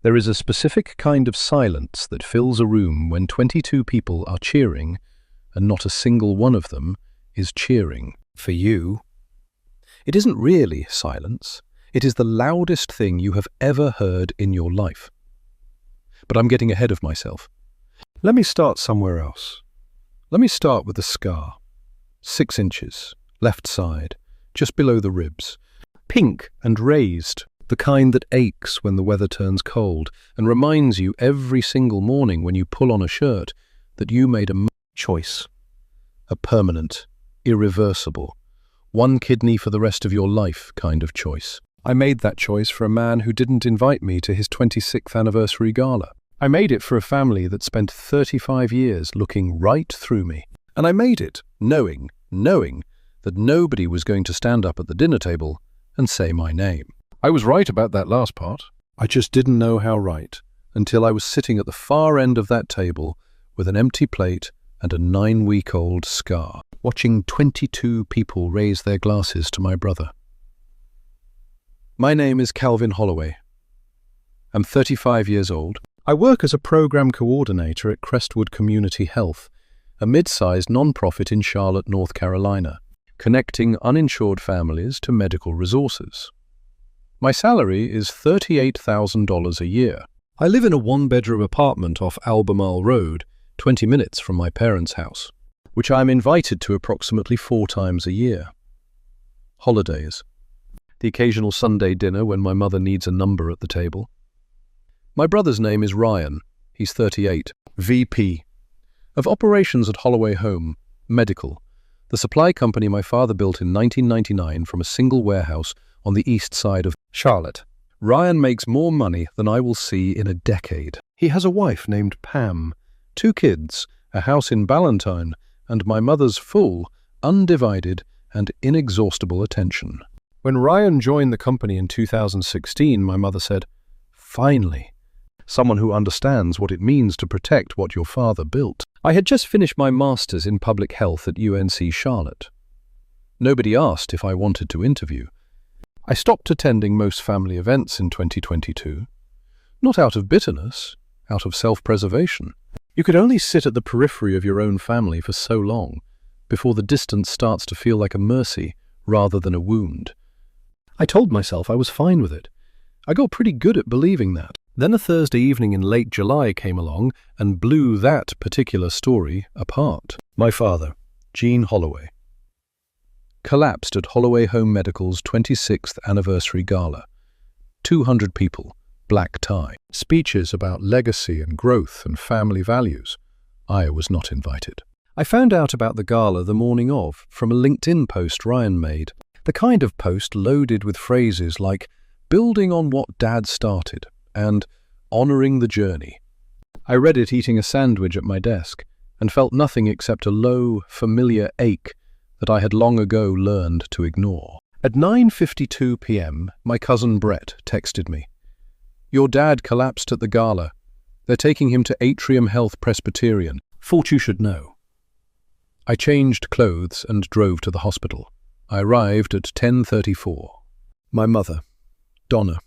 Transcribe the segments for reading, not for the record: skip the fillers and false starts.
There is a specific kind of silence that fills a room when 22 people are cheering and not a single one of them is cheering for you. It isn't really silence. It is the loudest thing you have ever heard in your life. But I'm getting ahead of myself. Let me start somewhere else. Let me start with the scar. 6 inches, left side, just below the ribs. Pink and raised, the kind that aches when the weather turns cold and reminds you every single morning when you pull on a shirt that you made a choice. A permanent, irreversible, one kidney for the rest of your life kind of choice. I made that choice for a man who didn't invite me to his 26th anniversary gala. I made it for a family that spent 35 years looking right through me. And I made it knowing that nobody was going to stand up at the dinner table and say my name. I was right about that last part. I just didn't know how right until I was sitting at the far end of that table with an empty plate and a 9-week-old scar, watching 22 people raise their glasses to my brother. My name is Calvin Holloway. I'm 35 years old. I work as a program coordinator at Crestwood Community Health, a mid-sized non-profit in Charlotte, North Carolina, connecting uninsured families to medical resources. My salary is $38,000 a year. I live in a 1-bedroom apartment off Albemarle Road, 20 minutes from my parents' house, which I am invited to approximately 4 times a year. Holidays. The occasional Sunday dinner when my mother needs a number at the table. My brother's name is Ryan. He's 38, VP of Operations at Holloway Home Medical, the supply company my father built in 1999 from a single warehouse on the east side of Charlotte. Ryan makes more money than I will see in a decade. He has a wife named Pam, 2 kids, a house in Ballantyne, and my mother's full, undivided, and inexhaustible attention. When Ryan joined the company in 2016, my mother said, "Finally, someone who understands what it means to protect what your father built." I had just finished my master's in public health at UNC Charlotte. Nobody asked if I wanted to interview. I stopped attending most family events in 2022, not out of bitterness, out of self-preservation. You could only sit at the periphery of your own family for so long before the distance starts to feel like a mercy rather than a wound. I told myself I was fine with it. I got pretty good at believing that. Then a Thursday evening in late July came along and blew that particular story apart. My father, Gene Holloway, collapsed at Holloway Home Medical's 26th anniversary gala. 200 people, black tie, speeches about legacy and growth and family values. I was not invited. I found out about the gala the morning of from a LinkedIn post Ryan made, the kind of post loaded with phrases like building on what Dad started and honoring the journey. I read it eating a sandwich at my desk and felt nothing except a low, familiar ache that I had long ago learned to ignore. At 9:52 p.m., my cousin Brett texted me, "Your dad collapsed at the gala. They're taking him to Atrium Health Presbyterian. Thought you should know." I changed clothes and drove to the hospital. I arrived at 10:34. My mother, Donna,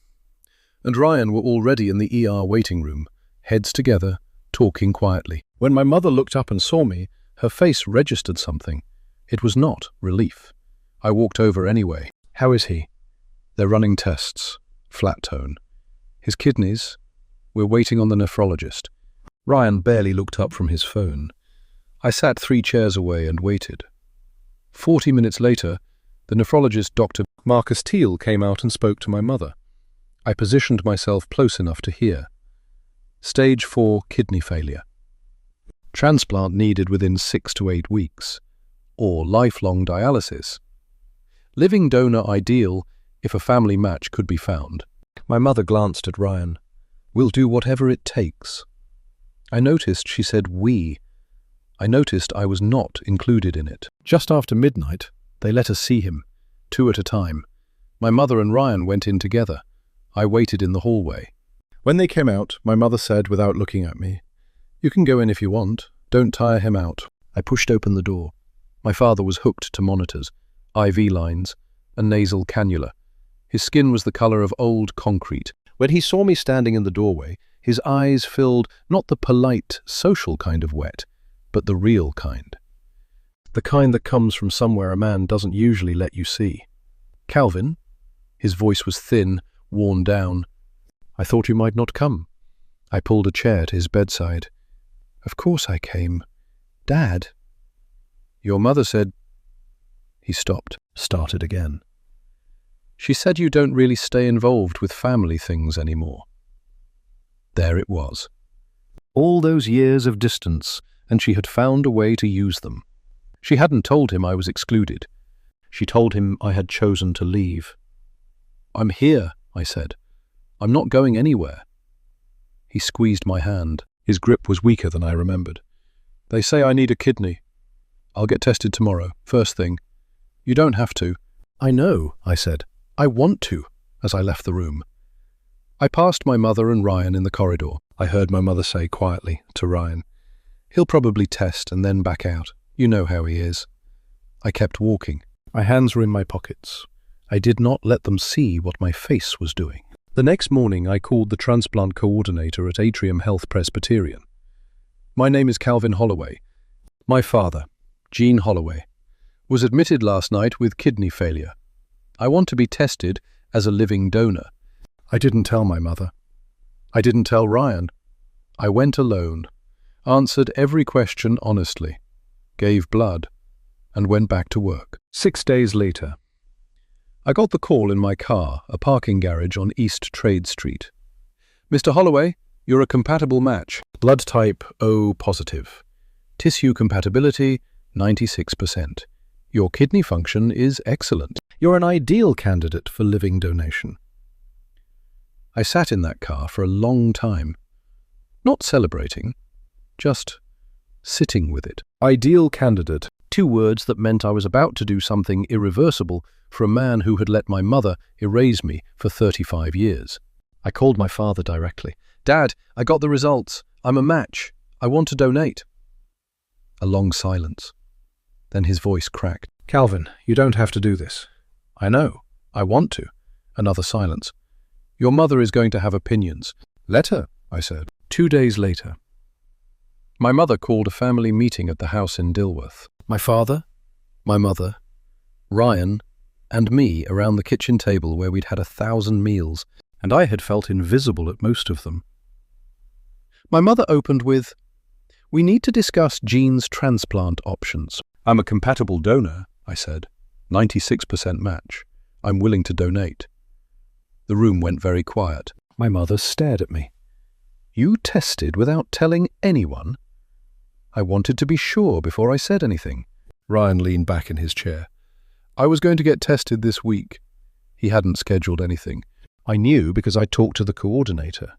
and Ryan were already in the ER waiting room, heads together, talking quietly. When my mother looked up and saw me, her face registered something. It was not relief. I walked over anyway. "How is he?" "They're running tests." Flat tone. "His kidneys?" "We're waiting on the nephrologist." Ryan barely looked up from his phone. I sat 3 chairs away and waited. 40 minutes later, the nephrologist, Dr. Marcus Teal, came out and spoke to my mother. I positioned myself close enough to hear. Stage 4 kidney failure. Transplant needed within 6 to 8 weeks, or lifelong dialysis. Living donor ideal if a family match could be found. My mother glanced at Ryan. "We'll do whatever it takes." I noticed she said "we." I noticed I was not included in it. Just after midnight, they let us see him, 2 at a time. My mother and Ryan went in together. I waited in the hallway. When they came out, my mother said without looking at me, "You can go in if you want. Don't tire him out." I pushed open the door. My father was hooked to monitors, IV lines, a nasal cannula. His skin was the color of old concrete. When he saw me standing in the doorway, his eyes filled not the polite, social kind of wet, but the real kind. The kind that comes from somewhere a man doesn't usually let you see. "Calvin?" His voice was thin, worn down. "I thought you might not come." I pulled a chair to his bedside. "Of course I came. Dad?" "Your mother said—" He stopped, started again. "She said you don't really stay involved with family things anymore." There it was. All those years of distance, and she had found a way to use them. She hadn't told him I was excluded. She told him I had chosen to leave. "I'm here," I said. "I'm not going anywhere." He squeezed my hand. His grip was weaker than I remembered. "They say I need a kidney. I'll get tested tomorrow, first thing." "You don't have to." "I know," I said. "I want to," as I left the room. I passed my mother and Ryan in the corridor. I heard my mother say quietly to Ryan, "He'll probably test and then back out. You know how he is." I kept walking. My hands were in my pockets. I did not let them see what my face was doing. The next morning, I called the transplant coordinator at Atrium Health Presbyterian. "My name is Calvin Holloway. My father, Gene Holloway, was admitted last night with kidney failure. I want to be tested as a living donor." I didn't tell my mother. I didn't tell Ryan. I went alone, answered every question honestly, gave blood, and went back to work. 6 days later, I got the call in my car, a parking garage on East Trade Street. "Mr. Holloway, you're a compatible match. Blood type O positive. Tissue compatibility 96%. Your kidney function is excellent. You're an ideal candidate for living donation." I sat in that car for a long time, not celebrating, just sitting with it. Ideal candidate, 2 words that meant I was about to do something irreversible for a man who had let my mother erase me for 35 years. I called my father directly. "Dad, I got the results. I'm a match. I want to donate." A long silence. Then his voice cracked. "Calvin, you don't have to do this." "I know. I want to." Another silence. "Your mother is going to have opinions." "Let her," I said. 2 days later, my mother called a family meeting at the house in Dilworth. My father, my mother, Ryan, and me around the kitchen table where we'd had 1,000 meals, and I had felt invisible at most of them. My mother opened with, "We need to discuss Gene's transplant options." "I'm a compatible donor," I said. 96% match. "I'm willing to donate." The room went very quiet. My mother stared at me. "You tested without telling anyone?" I wanted to be sure before I said anything. Ryan leaned back in his chair. "I was going to get tested this week." He hadn't scheduled anything. I knew because I talked to the coordinator.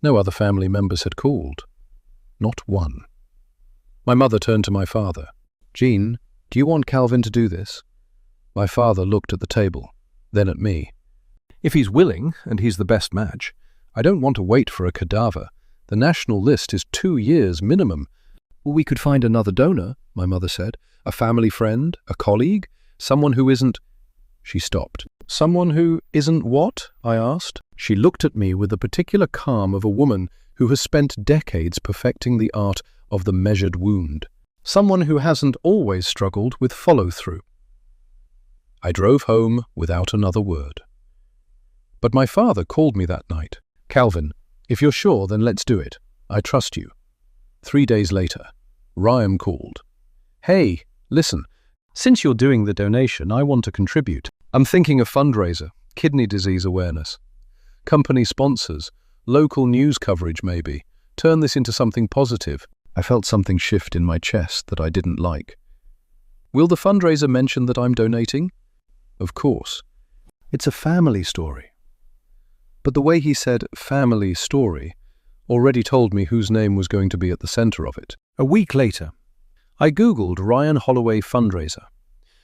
No other family members had called. Not one. My mother turned to my father. "Gene, do you want Calvin to do this?" My father looked at the table, then at me. "If he's willing, and he's the best match, I don't want to wait for a cadaver. The national list is 2 years minimum." "We could find another donor," my mother said. "A family friend, a colleague, someone who isn't—" She stopped. "Someone who isn't what?" I asked. She looked at me with the particular calm of a woman who has spent decades perfecting the art of the measured wound. Someone who hasn't always struggled with follow-through. I drove home without another word. But my father called me that night. "Calvin, if you're sure, then let's do it. I trust you." 3 days later, Ryan called. "Hey, listen, since you're doing the donation, I want to contribute. I'm thinking of fundraiser, kidney disease awareness. Company sponsors, local news coverage maybe. Turn this into something positive." I felt something shift in my chest that I didn't like. "Will the fundraiser mention that I'm donating?" "Of course. It's a family story." But the way he said family story already told me whose name was going to be at the center of it. A week later, I Googled Ryan Holloway fundraiser.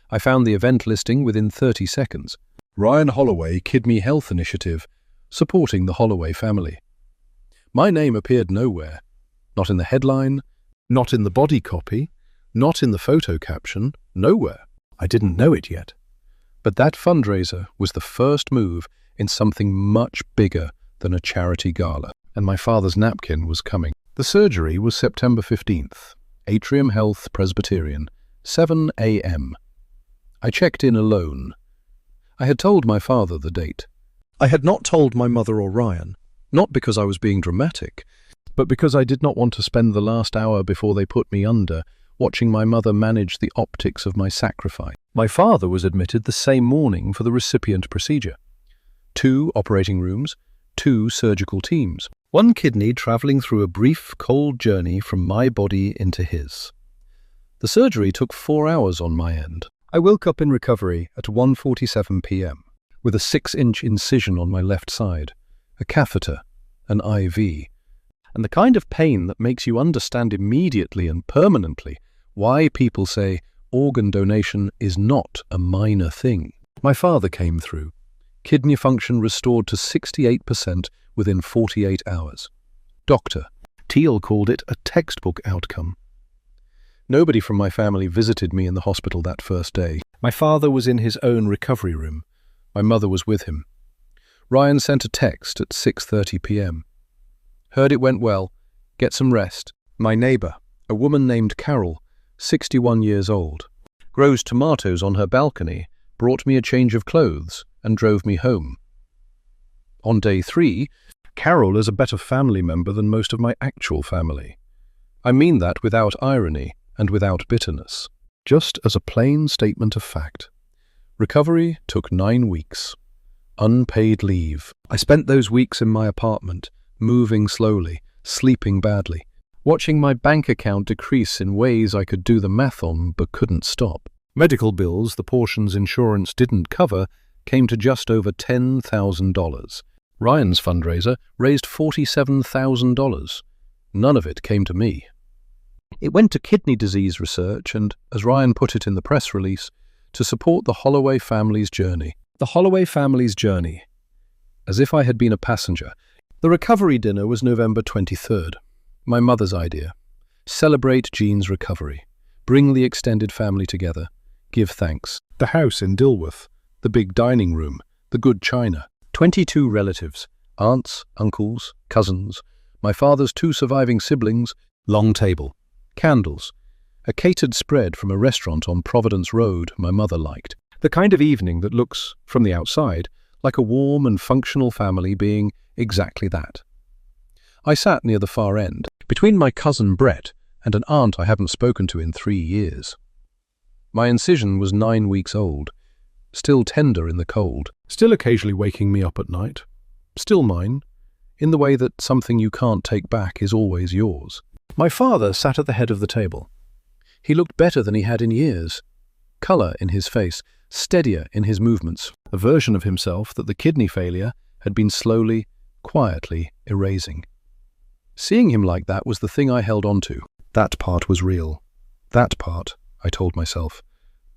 I found the event listing within 30 seconds. Ryan Holloway Kidney Health Initiative, supporting the Holloway family. My name appeared nowhere. Not in the headline, not in the body copy, not in the photo caption, nowhere. I didn't know it yet. But that fundraiser was the first move in something much bigger than a charity gala, and my father's napkin was coming. The surgery was September 15th, Atrium Health Presbyterian, 7 a.m. I checked in alone. I had told my father the date. I had not told my mother or Ryan, not because I was being dramatic, but because I did not want to spend the last hour before they put me under watching my mother manage the optics of my sacrifice. My father was admitted the same morning for the recipient procedure. 2 operating rooms, 2 surgical teams, 1 kidney travelling through a brief, cold journey from my body into his. The surgery took 4 hours on my end. I woke up in recovery at 1:47 p.m. with a 6-inch incision on my left side, a catheter, an IV, and the kind of pain that makes you understand immediately and permanently why people say organ donation is not a minor thing. My father came through. Kidney function restored to 68% within 48 hours. Dr. Teal called it a textbook outcome. Nobody from my family visited me in the hospital that first day. My father was in his own recovery room. My mother was with him. Ryan sent a text at 6:30 p.m. Heard it went well. Get some rest. My neighbour, a woman named Carol, 61 years old, grows tomatoes on her balcony, brought me a change of clothes and drove me home. On day 3, Carol is a better family member than most of my actual family. I mean that without irony and without bitterness, just as a plain statement of fact. Recovery took 9 weeks. Unpaid leave. I spent those weeks in my apartment, moving slowly, sleeping badly, watching my bank account decrease in ways I could do the math on but couldn't stop. Medical bills the portions insurance didn't cover came to just over $10,000. Ryan's fundraiser raised $47,000. None of it came to me. It went to kidney disease research and, as Ryan put it in the press release, to support the Holloway family's journey. The Holloway family's journey. As if I had been a passenger. The recovery dinner was November 23rd. My mother's idea. Celebrate Jean's recovery. Bring the extended family together. Give thanks. The house in Dilworth. The big dining room. The good china. 22 relatives. Aunts, uncles, cousins. My father's 2 surviving siblings. Long table. Candles. A catered spread from a restaurant on Providence Road my mother liked. The kind of evening that looks, from the outside, like a warm and functional family being exactly that. I sat near the far end, between my cousin Brett and an aunt I haven't spoken to in 3 years. My incision was 9 weeks old, still tender in the cold, still occasionally waking me up at night, still mine, in the way that something you can't take back is always yours. My father sat at the head of the table. He looked better than he had in years. Colour in his face, steadier in his movements, a version of himself that the kidney failure had been slowly, quietly erasing. Seeing him like that was the thing I held on to. That part was real. That part, I told myself,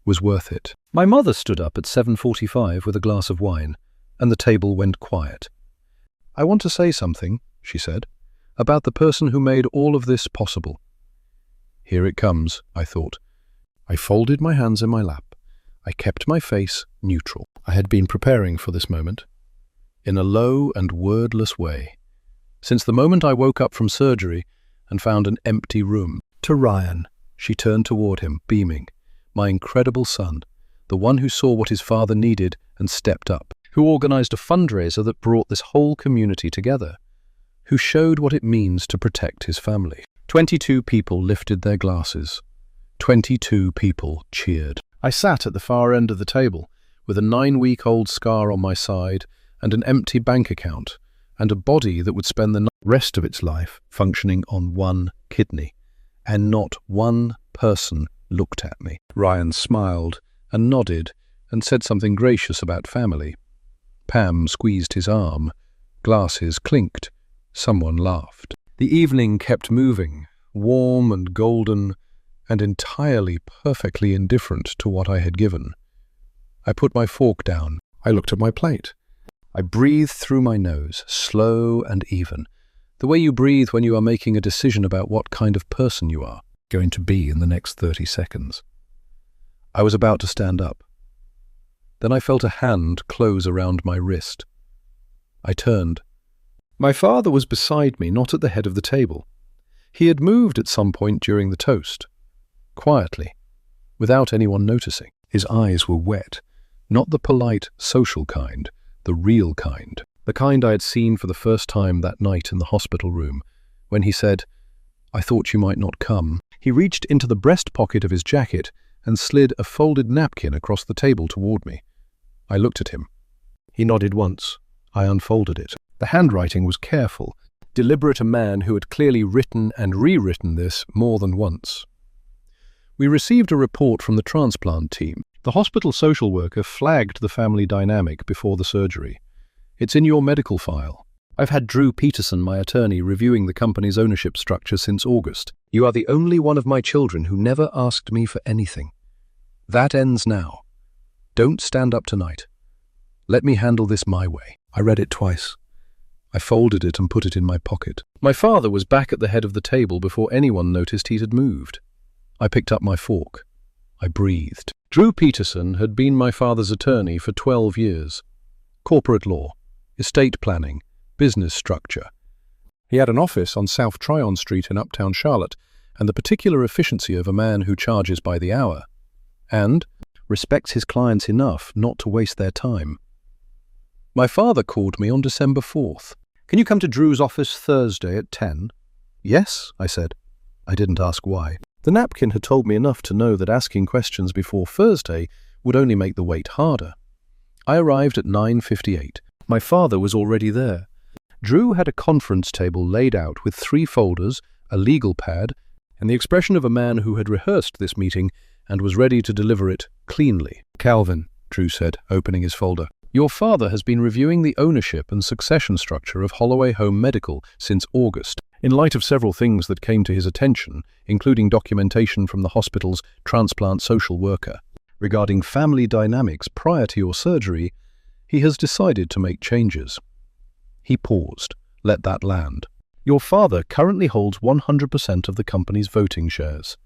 was worth it. My mother stood up at 7:45 with a glass of wine, and the table went quiet. I want to say something, she said, about the person who made all of this possible. Here it comes, I thought. I folded my hands in my lap. I kept my face neutral. I had been preparing for this moment, in a low and wordless way, since the moment I woke up from surgery and found an empty room. To Ryan, she turned toward him, beaming. My incredible son, the one who saw what his father needed and stepped up, who organized a fundraiser that brought this whole community together, who showed what it means to protect his family. 22 people lifted their glasses. 22 people cheered. I sat at the far end of the table, with a 9-week-old scar on my side and an empty bank account, and a body that would spend the rest of its life functioning on 1 kidney. And not one person looked at me. Ryan smiled and nodded and said something gracious about family. Pam squeezed his arm. Glasses clinked. Someone laughed. The evening kept moving, warm and golden, and entirely perfectly indifferent to what I had given. I put my fork down. I looked at my plate. I breathed through my nose, slow and even, the way you breathe when you are making a decision about what kind of person you are going to be in the next 30 seconds. I was about to stand up. Then I felt a hand close around my wrist. I turned. My father was beside me, not at the head of the table. He had moved at some point during the toast. Quietly, without anyone noticing. His eyes were wet, not the polite, social kind, the real kind. The kind I had seen for the first time that night in the hospital room, when he said, "I thought you might not come." He reached into the breast pocket of his jacket and slid a folded napkin across the table toward me. I looked at him. He nodded once. I unfolded it. The handwriting was careful, deliberate, a man who had clearly written and rewritten this more than once. We received a report from the transplant team. The hospital social worker flagged the family dynamic before the surgery. It's in your medical file. I've had Drew Peterson, my attorney, reviewing the company's ownership structure since August. You are the only one of my children who never asked me for anything. That ends now. Don't stand up tonight. Let me handle this my way. I read it twice. I folded it and put it in my pocket. My father was back at the head of the table before anyone noticed he had moved. I picked up my fork. I breathed. Drew Peterson had been my father's attorney for 12 years. Corporate law, estate planning, business structure. He had an office on South Tryon Street in Uptown Charlotte, and the particular efficiency of a man who charges by the hour, and respects his clients enough not to waste their time. My father called me on December 4th. "Can you come to Drew's office Thursday at 10? "Yes," I said. I didn't ask why. The napkin had told me enough to know that asking questions before Thursday would only make the wait harder. I arrived at 9:58. My father was already there. Drew had a conference table laid out with 3 folders, a legal pad, and the expression of a man who had rehearsed this meeting and was ready to deliver it cleanly. "Calvin," Drew said, opening his folder, "your father has been reviewing the ownership and succession structure of Holloway Home Medical since August, in light of several things that came to his attention, including documentation from the hospital's transplant social worker. Regarding family dynamics prior to your surgery, he has decided to make changes." He paused. Let that land. "Your father currently holds 100% of the company's voting shares.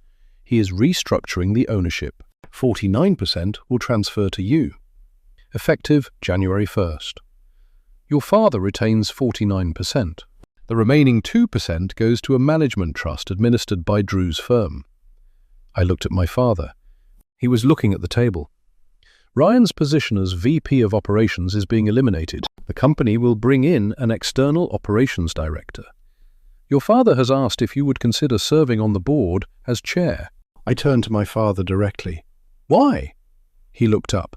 He is restructuring the ownership. 49% will transfer to you. Effective January 1st. Your father retains 49%. The remaining 2% goes to a management trust administered by Drew's firm." I looked at my father. He was looking at the table. "Ryan's position as VP of Operations is being eliminated. The company will bring in an external operations director. Your father has asked if you would consider serving on the board as chair." I turned to my father directly. "Why?" He looked up.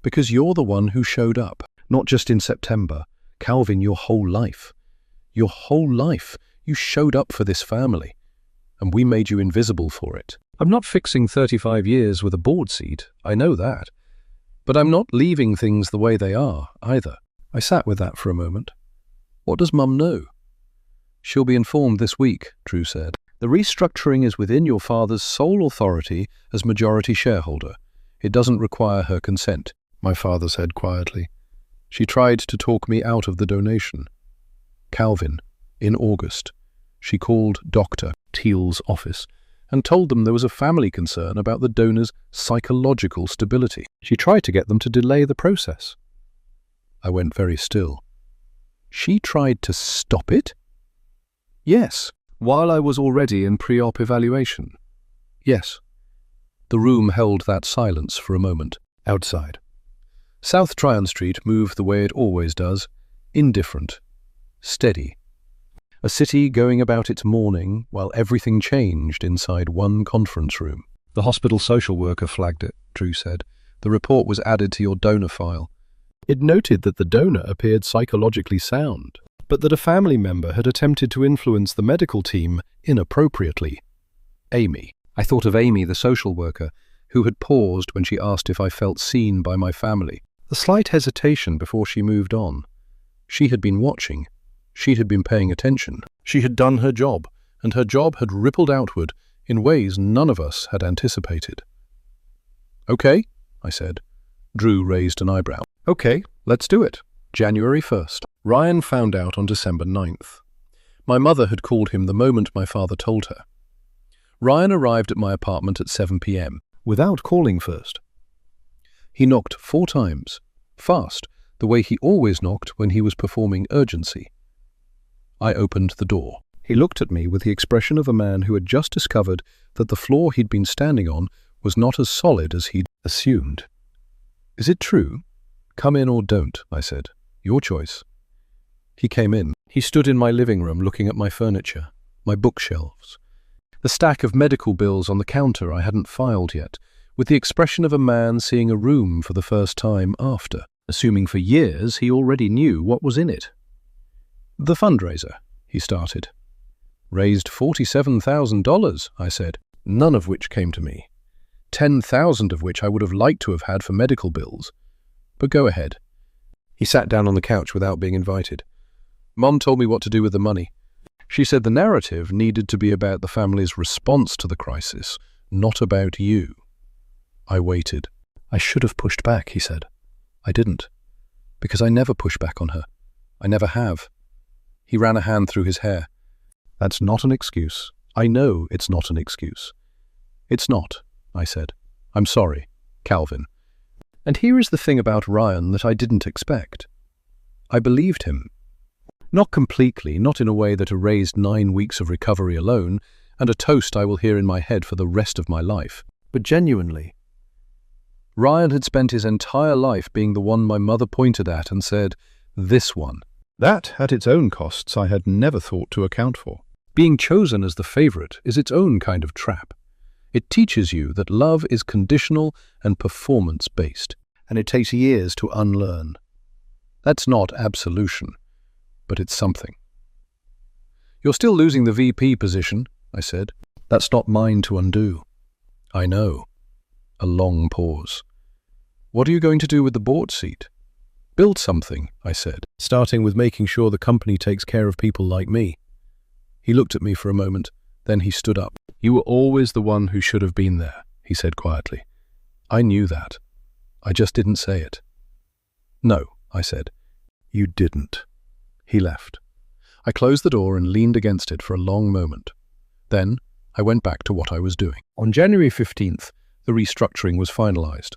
"Because you're the one who showed up. Not just in September. Calvin, your whole life. Your whole life, you showed up for this family, and we made you invisible for it. I'm not fixing 35 years with a board seat, I know that. But I'm not leaving things the way they are, either." I sat with that for a moment. "What does Mum know?" "She'll be informed this week," Drew said. "The restructuring is within your father's sole authority as majority shareholder. It doesn't require her consent," my father said quietly. "She tried to talk me out of the donation. Calvin, in August, she called Dr. Teal's office and told them there was a family concern about the donor's psychological stability. She tried to get them to delay the process." I went very still. "She tried to stop it?" "Yes, while I was already in pre-op evaluation." "Yes." The room held that silence for a moment. Outside. South Tryon Street moved the way it always does, indifferent. Steady. A city going about its mourning while everything changed inside one conference room. "The hospital social worker flagged it," Drew said. "The report was added to your donor file. It noted that the donor appeared psychologically sound, but that a family member had attempted to influence the medical team inappropriately. Amy. I thought of Amy, the social worker, who had paused when she asked if I felt seen by my family. The slight hesitation before she moved on. She had been watching. She had been paying attention. She had done her job, and her job had rippled outward in ways none of us had anticipated. "Okay," I said. Drew raised an eyebrow. "Okay, let's do it." January 1st. Ryan found out on December 9th. My mother had called him the moment my father told her. Ryan arrived at my apartment at 7 p.m., without calling first. He knocked 4 times, fast, the way he always knocked when he was performing urgency. I opened the door. He looked at me with the expression of a man who had just discovered that the floor he'd been standing on was not as solid as he'd assumed. "Is it true? Come in or don't," I said. "Your choice." He came in. He stood in my living room looking at my furniture, my bookshelves, the stack of medical bills on the counter I hadn't filed yet, with the expression of a man seeing a room for the first time after, assuming for years he already knew what was in it. "The fundraiser," he started. "Raised $47,000, I said, none of which came to me. 10,000 of which I would have liked to have had for medical bills. But go ahead." He sat down on the couch without being invited. "Mom told me what to do with the money. She said the narrative needed to be about the family's response to the crisis, not about you." I waited. "I should have pushed back," he said. "I didn't. Because I never push back on her. I never have." He ran a hand through his hair. "That's not an excuse. I know it's not an excuse." "It's not," I said. "I'm sorry, Calvin." And here is the thing about Ryan that I didn't expect. I believed him. Not completely, not in a way that erased 9 weeks of recovery alone and a toast I will hear in my head for the rest of my life, but genuinely. Ryan had spent his entire life being the one my mother pointed at and said, "This one." That had its own costs I had never thought to account for. Being chosen as the favorite is its own kind of trap. It teaches you that love is conditional and performance-based, and it takes years to unlearn. That's not absolution, but it's something. "You're still losing the VP position," I said. "That's not mine to undo." "I know." A long pause. "What are you going to do with the board seat?" "Build something," I said, starting with making sure the company takes care of people like me. He looked at me for a moment, then he stood up. "You were always the one who should have been there," he said quietly. "I knew that. I just didn't say it." "No," I said. "You didn't." He left. I closed the door and leaned against it for a long moment. Then I went back to what I was doing. On January 15th, the restructuring was finalized.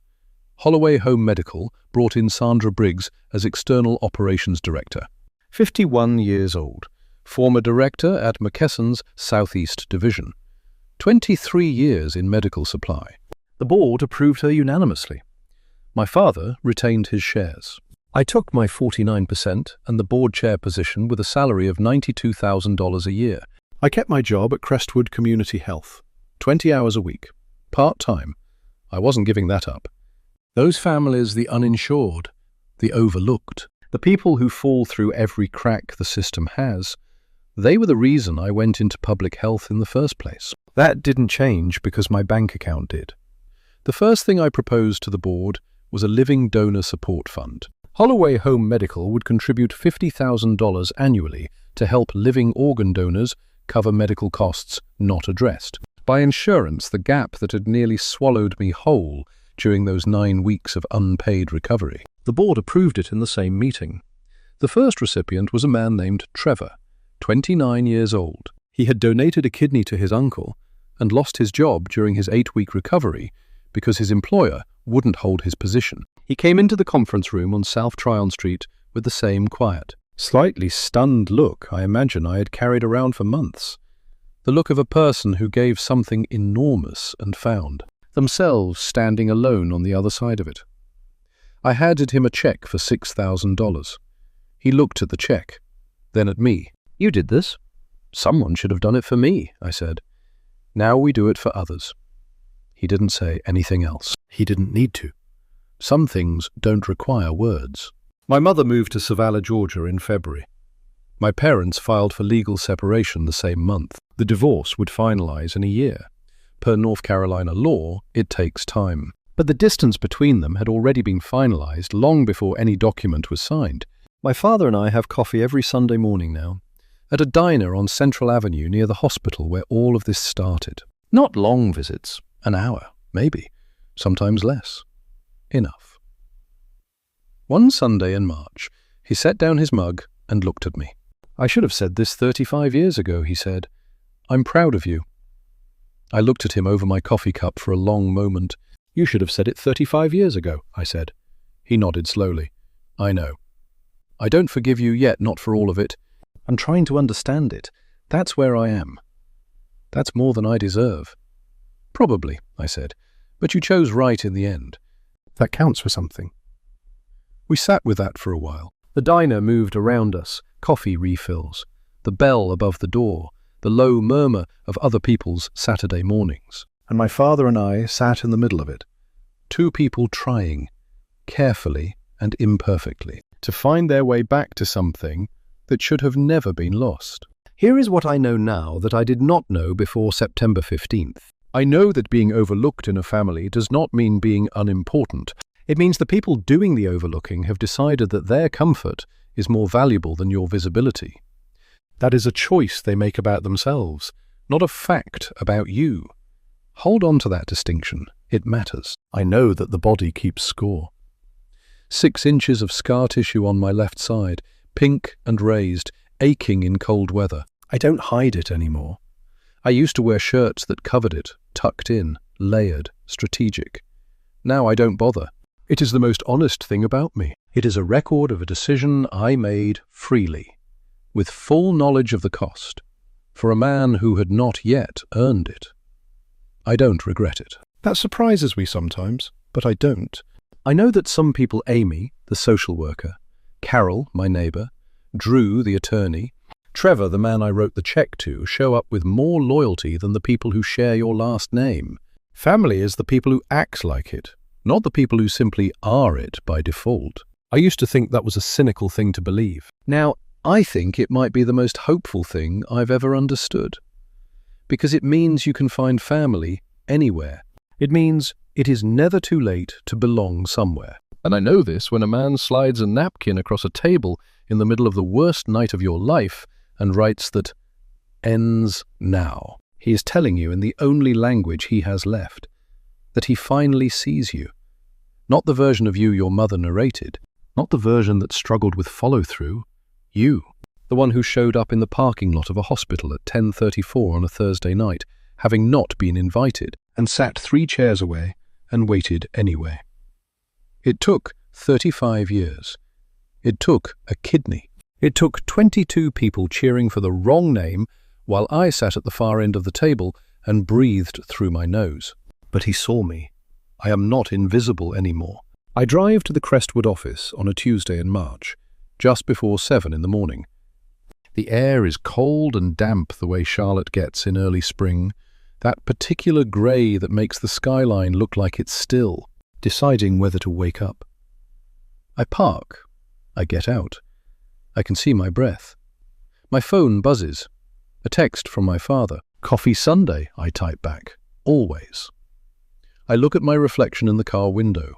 Holloway Home Medical brought in Sandra Briggs as External Operations Director. 51 years old, former director at McKesson's Southeast Division. 23 years in medical supply. The board approved her unanimously. My father retained his shares. I took my 49% and the board chair position with a salary of $92,000 a year. I kept my job at Crestwood Community Health, 20 hours a week, part-time. I wasn't giving that up. Those families, the uninsured, the overlooked, the people who fall through every crack the system has, they were the reason I went into public health in the first place. That didn't change because my bank account did. The first thing I proposed to the board was a living donor support fund. Holloway Home Medical would contribute $50,000 annually to help living organ donors cover medical costs not addressed. By insurance, the gap that had nearly swallowed me whole during those 9 weeks of unpaid recovery. The board approved it in the same meeting. The first recipient was a man named Trevor, 29 years old. He had donated a kidney to his uncle and lost his job during his 8-week recovery because his employer wouldn't hold his position. He came into the conference room on South Tryon Street with the same quiet, slightly stunned look I imagine I had carried around for months. The look of a person who gave something enormous and found themselves standing alone on the other side of it. I handed him a check for $6,000. He looked at the check, then at me. "You did this?" "Someone should have done it for me," I said. "Now we do it for others." He didn't say anything else. He didn't need to. Some things don't require words. My mother moved to Savannah, Georgia in February. My parents filed for legal separation the same month. The divorce would finalize in a year. Per North Carolina law, it takes time. But the distance between them had already been finalized long before any document was signed. My father and I have coffee every Sunday morning now, at a diner on Central Avenue near the hospital where all of this started. Not long visits, an hour, maybe, sometimes less. Enough. One Sunday in March, he set down his mug and looked at me. "I should have said this 35 years ago," he said. "I'm proud of you." I looked at him over my coffee cup for a long moment. "You should have said it 35 years ago," I said. He nodded slowly. "I know. I don't forgive you yet, not for all of it. and trying to understand it. That's where I am. That's more than I deserve. Probably, I said, but you chose right in the end. That counts for something. We sat with that for a while. The diner moved around us, coffee refills, the bell above the door, the low murmur of other people's Saturday mornings. And my father and I sat in the middle of it. Two people trying, carefully and imperfectly, to find their way back to something that should have never been lost. Here is what I know now that I did not know before September 15th. I know that being overlooked in a family does not mean being unimportant. It means the people doing the overlooking have decided that their comfort is more valuable than your visibility. That is a choice they make about themselves, not a fact about you. Hold on to that distinction. It matters. I know that the body keeps score. 6 inches of scar tissue on my left side, pink and raised, aching in cold weather. I don't hide it anymore. I used to wear shirts that covered it, tucked in, layered, strategic. Now I don't bother. It is the most honest thing about me. It is a record of a decision I made freely, with full knowledge of the cost, for a man who had not yet earned it. I don't regret it. That surprises me sometimes, but I don't. I know that some people, Amy, the social worker, Carol, my neighbour, Drew, the attorney, Trevor, the man I wrote the check to, show up with more loyalty than the people who share your last name. Family is the people who act like it, not the people who simply are it by default. I used to think that was a cynical thing to believe. Now, I think it might be the most hopeful thing I've ever understood. Because it means you can find family anywhere. It means it is never too late to belong somewhere. And I know this when a man slides a napkin across a table in the middle of the worst night of your life and writes that ends now. He is telling you in the only language he has left that he finally sees you. Not the version of you your mother narrated, not the version that struggled with follow-through. You, the one who showed up in the parking lot of a hospital at 10:34 on a Thursday night, having not been invited, and sat 3 chairs away and waited anyway. It took 35 years. It took a kidney. It took 22 people cheering for the wrong name while I sat at the far end of the table and breathed through my nose. But he saw me. I am not invisible anymore. I drive to the Crestwood office on a Tuesday in March, just before 7 in the morning. The air is cold and damp the way Charlotte gets in early spring, that particular grey that makes the skyline look like it's still, deciding whether to wake up. I park. I get out. I can see my breath. My phone buzzes. A text from my father. Coffee Sunday, I type back. Always. I look at my reflection in the car window.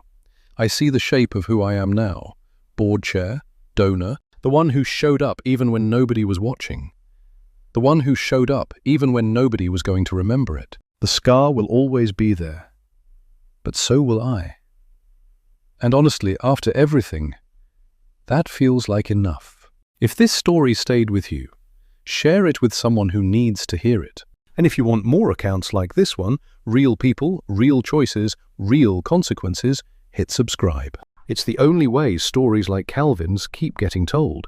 I see the shape of who I am now. Board chair, donor, the one who showed up even when nobody was watching. The one who showed up even when nobody was going to remember it. The scar will always be there. But so will I. And honestly, after everything, that feels like enough. If this story stayed with you, share it with someone who needs to hear it. And if you want more accounts like this one, real people, real choices, real consequences, hit subscribe. It's the only way stories like Calvin's keep getting told.